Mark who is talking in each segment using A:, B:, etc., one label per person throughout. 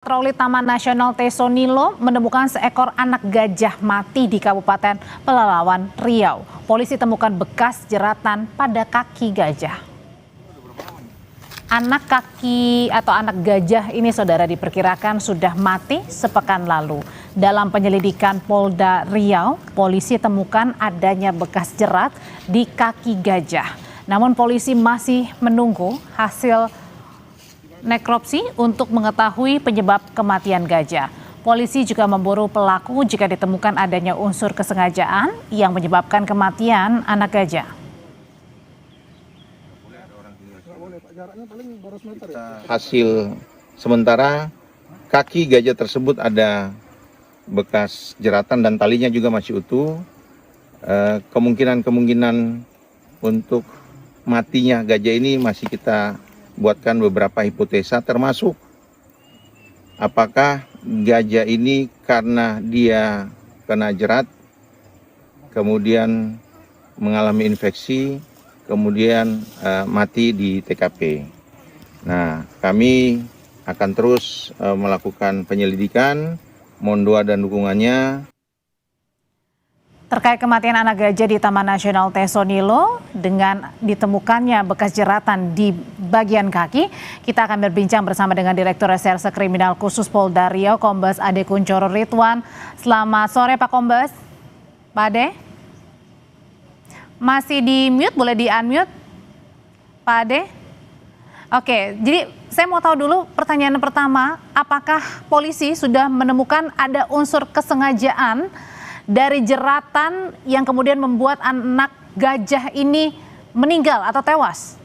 A: Patroli Taman Nasional Tesonilo menemukan seekor anak gajah mati di Kabupaten Pelalawan, Riau. Polisi temukan bekas jeratan pada kaki gajah. Anak gajah ini, saudara, diperkirakan sudah mati sepekan lalu. Dalam penyelidikan Polda Riau, polisi temukan adanya bekas jerat di kaki gajah. Namun polisi masih menunggu hasil nekropsi untuk mengetahui penyebab kematian gajah. Polisi juga memburu pelaku jika ditemukan adanya unsur kesengajaan yang menyebabkan kematian anak gajah.
B: Hasil sementara kaki gajah tersebut ada bekas jeratan dan talinya juga masih utuh. Kemungkinan untuk matinya gajah ini masih kita buatkan beberapa hipotesa, termasuk apakah gajah ini karena dia kena jerat, kemudian mengalami infeksi, kemudian mati di TKP. Nah, kami akan terus melakukan penyelidikan, mohon doa dan dukungannya.
A: Terkait kematian anak gajah di Taman Nasional Tesonilo dengan ditemukannya bekas jeratan di bagian kaki, kita akan berbincang bersama dengan Direktur Reserse Kriminal Khusus Polda Riau, Kombes Ade Kunchoro Ridwan. Selamat sore Pak Kombes. Pak Ade? Masih di mute, boleh di unmute? Pak Ade? Oke, jadi saya mau tahu dulu pertanyaan pertama, apakah polisi sudah menemukan ada unsur kesengajaan dari jeratan yang kemudian membuat anak gajah ini meninggal atau tewas?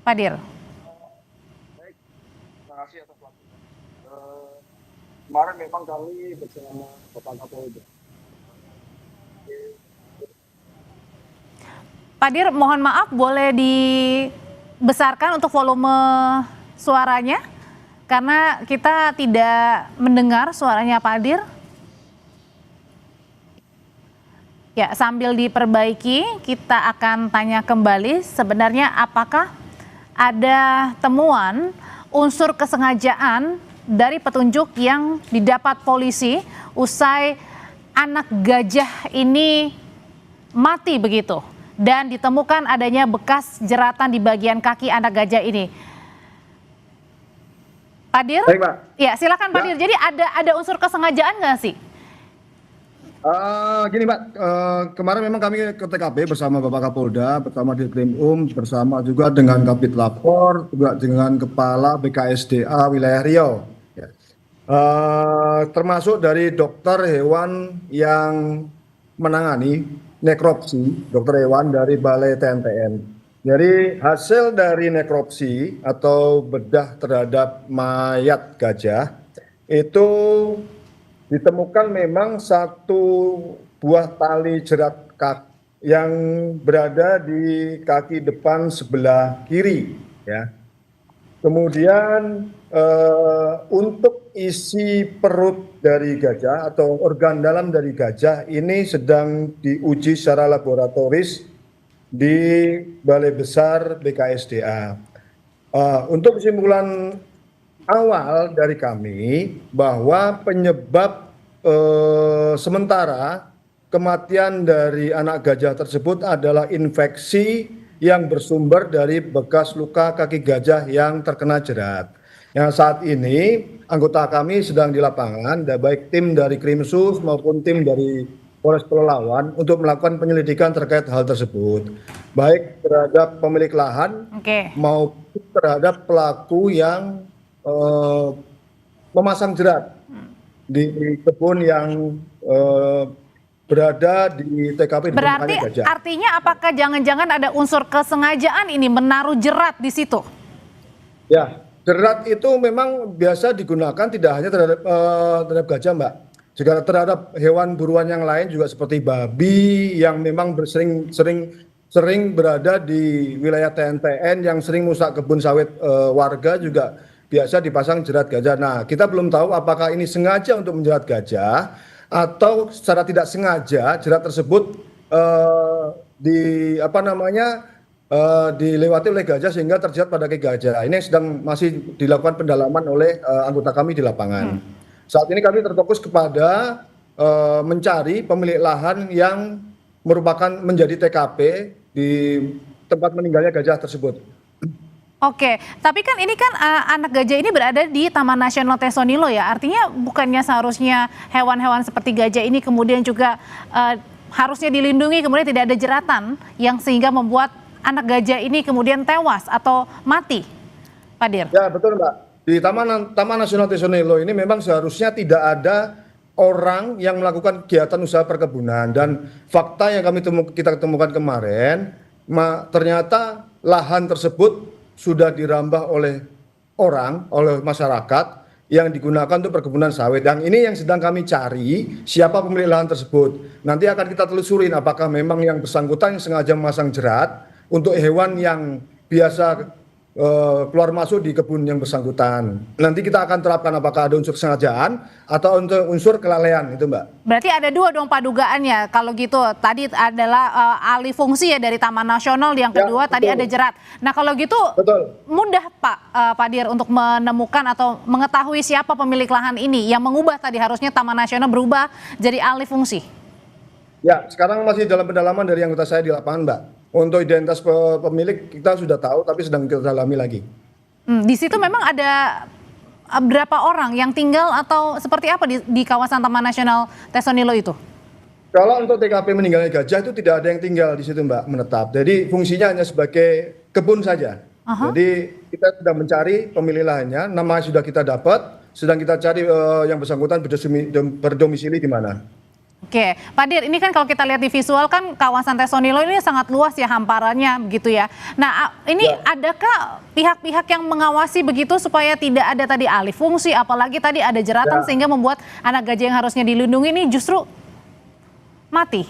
A: Pak Dir.
C: Baik, terima kasih atas waktunya. Kemarin memang kami bersama Bapak Kapolda.
A: Pak Dir, mohon maaf boleh dibesarkan untuk volume suaranya? Karena kita tidak mendengar suaranya Pak Dir. Ya, sambil diperbaiki, kita akan tanya kembali sebenarnya apakah ada temuan unsur kesengajaan dari petunjuk yang didapat polisi usai anak gajah ini mati begitu dan ditemukan adanya bekas jeratan di bagian kaki anak gajah ini. Pak Dir?
C: Baik, Pak.
A: Ya, silakan Pak Dir. Jadi ada unsur kesengajaan nggak sih?
C: Gini Pak, kemarin memang kami ke TKP bersama Bapak Kapolda, bersama Ditkrim bersama juga dengan Kabid Lapor, juga dengan Kepala BKSDA wilayah Riau. Ya. Termasuk dari dokter hewan yang menangani nekropsi, dokter hewan dari Balai TNTN. Jadi hasil dari nekropsi atau bedah terhadap mayat gajah itu ditemukan memang satu buah tali jerat kaki yang berada di kaki depan sebelah kiri, ya. Kemudian untuk isi perut dari gajah atau organ dalam dari gajah ini sedang diuji secara laboratoris di Balai Besar BKSDA. Untuk kesimpulan awal dari kami bahwa penyebab sementara kematian dari anak gajah tersebut adalah infeksi yang bersumber dari bekas luka kaki gajah yang terkena jerat. Yang saat ini anggota kami sedang di lapangan, baik tim dari Krimsus maupun tim dari Polres Pelalawan untuk melakukan penyelidikan terkait hal tersebut, baik terhadap pemilik lahan maupun terhadap pelaku yang memasang jerat di kebun yang berada di TKP.
A: Berarti artinya apakah jangan-jangan ada unsur kesengajaan ini menaruh jerat di situ?
C: Ya, jerat itu memang biasa digunakan tidak hanya terhadap gajah, Mbak. Juga terhadap hewan buruan yang lain juga seperti babi yang memang sering berada di wilayah TNTN yang sering merusak kebun sawit warga juga biasa dipasang jerat gajah. Nah, kita belum tahu apakah ini sengaja untuk menjerat gajah atau secara tidak sengaja jerat tersebut dilewati oleh gajah sehingga terjerat pada kaki gajah. Ini yang sedang masih dilakukan pendalaman oleh anggota kami di lapangan. Saat ini kami terfokus kepada mencari pemilik lahan yang merupakan menjadi TKP di tempat meninggalnya gajah tersebut.
A: Oke, tapi kan ini kan anak gajah ini berada di Taman Nasional Tesonilo ya, artinya bukannya seharusnya hewan-hewan seperti gajah ini kemudian juga harusnya dilindungi, kemudian tidak ada jeratan yang sehingga membuat anak gajah ini kemudian tewas atau mati, Pak Dir?
C: Ya betul Mbak, di Taman Nasional Tesonilo ini memang seharusnya tidak ada orang yang melakukan kegiatan usaha perkebunan, dan fakta yang kita temukan kemarin, ternyata lahan tersebut sudah dirambah oleh oleh masyarakat yang digunakan untuk perkebunan sawit. Yang ini yang sedang kami cari, siapa pemilik lahan tersebut. Nanti akan kita telusurin apakah memang yang bersangkutan yang sengaja memasang jerat untuk hewan yang biasa keluar masuk di kebun yang bersangkutan. Nanti kita akan terapkan apakah ada unsur kesengajaan atau untuk unsur kelalaian itu Mbak.
A: Berarti ada dua dong Pak dugaannya. Kalau gitu tadi adalah alih fungsi ya dari Taman Nasional, yang kedua tadi ada jerat. Nah kalau gitu mudah Pak Dir untuk menemukan atau mengetahui siapa pemilik lahan ini yang mengubah tadi harusnya Taman Nasional berubah jadi alih fungsi.
C: Ya sekarang masih dalam pendalaman dari anggota saya di lapangan Mbak. Untuk identitas pemilik kita sudah tahu, tapi sedang kita dalami lagi.
A: Di situ memang ada berapa orang yang tinggal atau seperti apa di kawasan Taman Nasional Tesonilo itu?
C: Kalau untuk TKP meninggalnya gajah itu tidak ada yang tinggal di situ Mbak, menetap. Jadi fungsinya hanya sebagai kebun saja. Jadi kita sedang mencari pemilik lahannya, nama sudah kita dapat, sedang kita cari yang bersangkutan berdomisili di mana.
A: Oke, Pak Dir, ini kan kalau kita lihat di visual kan kawasan Tesonilo ini sangat luas ya hamparannya begitu ya. Nah, ini adakah pihak-pihak yang mengawasi begitu supaya tidak ada tadi alih fungsi, apalagi tadi ada jeratan sehingga membuat anak gajah yang harusnya dilindungi ini justru mati?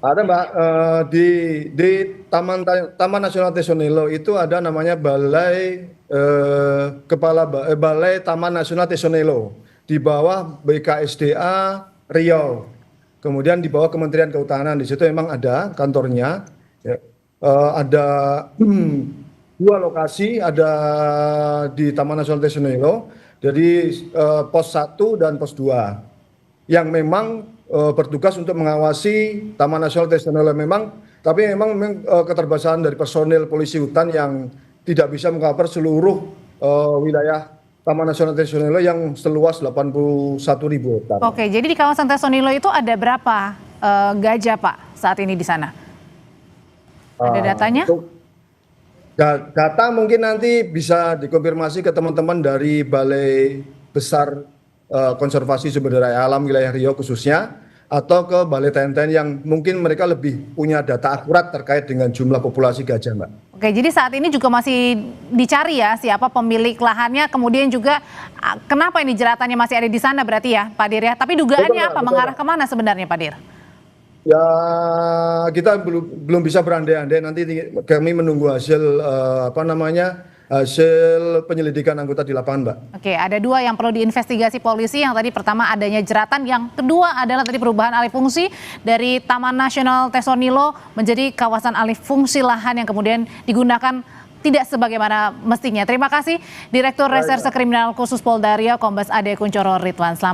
C: Ada Mbak, di Taman Nasional Tesonilo itu ada namanya Balai Taman Nasional Tesonilo di bawah BKSDA Riau, kemudian di bawah Kementerian Kehutanan. Di situ memang ada kantornya, ya. Ada dua lokasi, ada di Taman Nasional Tesonilo, jadi pos 1 dan pos 2 yang memang bertugas untuk mengawasi Taman Nasional Tesonilo memang, tapi memang keterbatasan dari personil polisi hutan yang tidak bisa mengcover seluruh wilayah Taman Nasional Tesonilo yang seluas 81.000 hektar.
A: Oke, jadi di kawasan Tesonilo itu ada berapa gajah Pak saat ini di sana? Ada datanya?
C: Data mungkin nanti bisa dikonfirmasi ke teman-teman dari Balai Besar Konservasi Sumber Daya Alam wilayah Riau khususnya, atau ke Balai TNTN yang mungkin mereka lebih punya data akurat terkait dengan jumlah populasi gajah Mbak.
A: Oke, jadi saat ini juga masih dicari ya siapa pemilik lahannya, kemudian juga kenapa ini jeratannya masih ada di sana berarti ya Pak Dir ya. Tapi dugaannya apa? Mengarah kemana sebenarnya Pak Dir?
C: Ya kita belum bisa berandai-andai, nanti kami menunggu hasil hasil penyelidikan anggota di lapangan Mbak.
A: Oke, ada dua yang perlu diinvestigasi polisi. Yang tadi pertama adanya jeratan, yang kedua adalah tadi perubahan alih fungsi dari Taman Nasional Tesonilo menjadi kawasan alih fungsi lahan yang kemudian digunakan tidak sebagaimana mestinya. Terima kasih Direktur Reserse Kriminal Khusus Polda Riau Kombes Ade Kunchoro Ridwan. Selamat